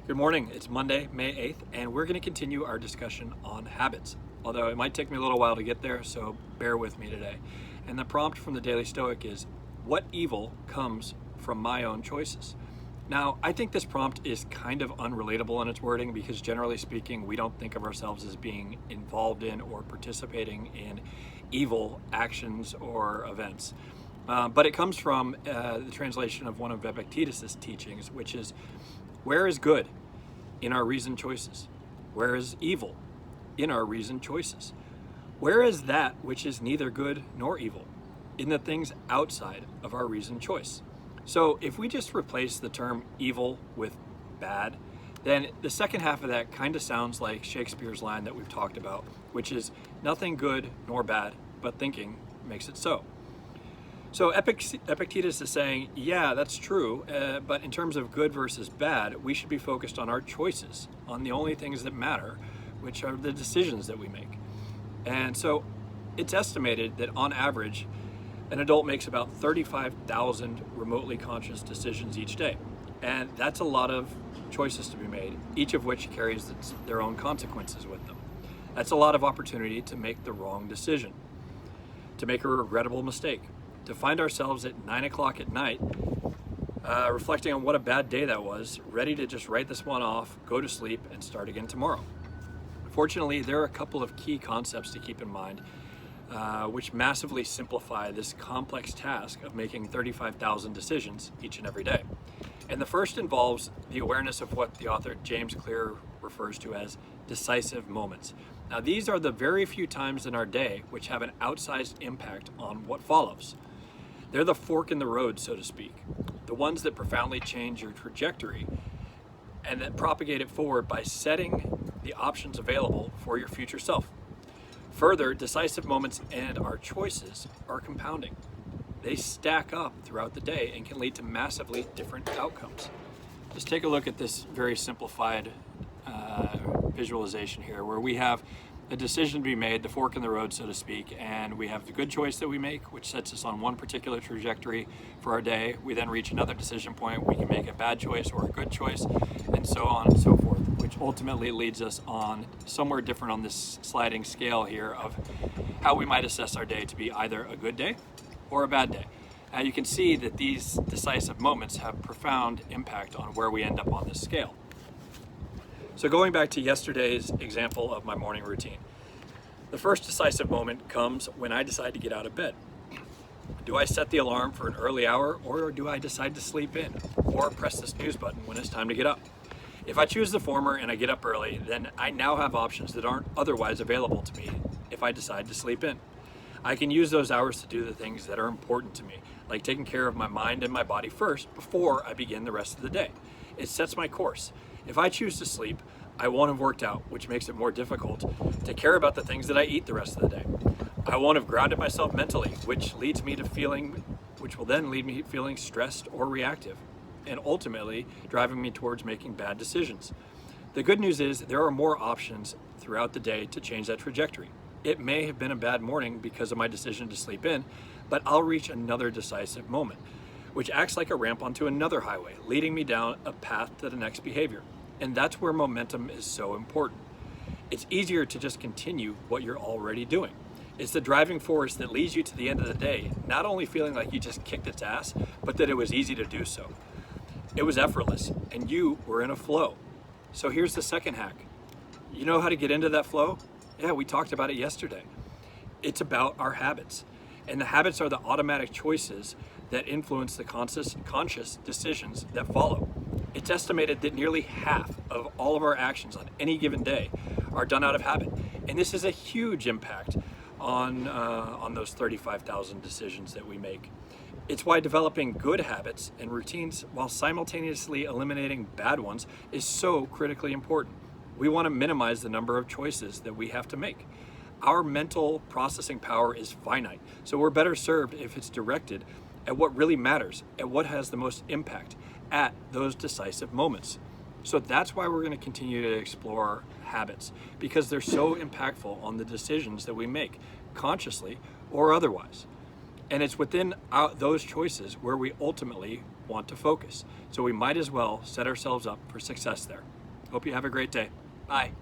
Good morning. It's Monday, May 8th, and we're going to continue our discussion on habits. Although it might take me a little while to get there, so bear with me today. And the prompt from the Daily Stoic is, what evil comes from my own choices? Now, I think this prompt is kind of unrelatable in its wording because generally speaking, we don't think of ourselves as being involved in or participating in evil actions or events. But it comes from the translation of one of Epictetus' teachings, which is, where is good? In our reasoned choices. Where is evil? In our reasoned choices. Where is that which is neither good nor evil? In the things outside of our reasoned choice. So if we just replace the term evil with bad, then the second half of that kind of sounds like Shakespeare's line that we've talked about, which is nothing good nor bad, but thinking makes it so. So Epictetus is saying, yeah, that's true, but in terms of good versus bad, we should be focused on our choices, on the only things that matter, which are the decisions that we make. And so it's estimated that on average, an adult makes about 35,000 remotely conscious decisions each day. And that's a lot of choices to be made, each of which carries their own consequences with them. That's a lot of opportunity to make the wrong decision, to make a regrettable mistake, to find ourselves at 9 o'clock at night, reflecting on what a bad day that was, ready to just write this one off, go to sleep, and start again tomorrow. Fortunately, there are a couple of key concepts to keep in mind, which massively simplify this complex task of making 35,000 decisions each and every day. And the first involves the awareness of what the author James Clear refers to as decisive moments. Now, these are the very few times in our day which have an outsized impact on what follows. They're the fork in the road, so to speak, the ones that profoundly change your trajectory and that propagate it forward by setting the options available for your future self. Further, decisive moments and our choices are compounding. They stack up throughout the day and can lead to massively different outcomes. Just take a look at this very simplified visualization here, where we have a decision to be made, the fork in the road, so to speak, and we have the good choice that we make, which sets us on one particular trajectory for our day. We then reach another decision point. We can make a bad choice or a good choice, and so on and so forth, which ultimately leads us on somewhere different on this sliding scale here of how we might assess our day to be either a good day or a bad day. Now you can see that these decisive moments have profound impact on where we end up on this scale. So going back to yesterday's example of my morning routine, the first decisive moment comes when I decide to get out of bed. Do I set the alarm for an early hour, or do I decide to sleep in or press the snooze button when it's time to get up? If I choose the former and I get up early, then I now have options that aren't otherwise available to me if I decide to sleep in. I can use those hours to do the things that are important to me, like taking care of my mind and my body first before I begin the rest of the day. It sets my course. If I choose to sleep, I won't have worked out, which makes it more difficult to care about the things that I eat the rest of the day. I won't have grounded myself mentally, which will then lead me feeling stressed or reactive, and ultimately driving me towards making bad decisions. The good news is there are more options throughout the day to change that trajectory. It may have been a bad morning because of my decision to sleep in, but I'll reach another decisive moment, which acts like a ramp onto another highway, leading me down a path to the next behavior. And that's where momentum is so important. It's easier to just continue what you're already doing. It's the driving force that leads you to the end of the day, not only feeling like you just kicked its ass, but that it was easy to do so. It was effortless, and you were in a flow. So here's the second hack. You know how to get into that flow? Yeah, we talked about it yesterday. It's about our habits. And the habits are the automatic choices that influence the conscious decisions that follow. It's estimated that nearly half of all of our actions on any given day are done out of habit. And this is a huge impact on those 35,000 decisions that we make. It's why developing good habits and routines while simultaneously eliminating bad ones is so critically important. We want to minimize the number of choices that we have to make. Our mental processing power is finite, so we're better served if it's directed at what really matters, at what has the most impact, at those decisive moments. So that's why we're going to continue to explore habits, because they're so impactful on the decisions that we make, consciously or otherwise. And it's within those choices where we ultimately want to focus. So we might as well set ourselves up for success there. Hope you have a great day. Bye.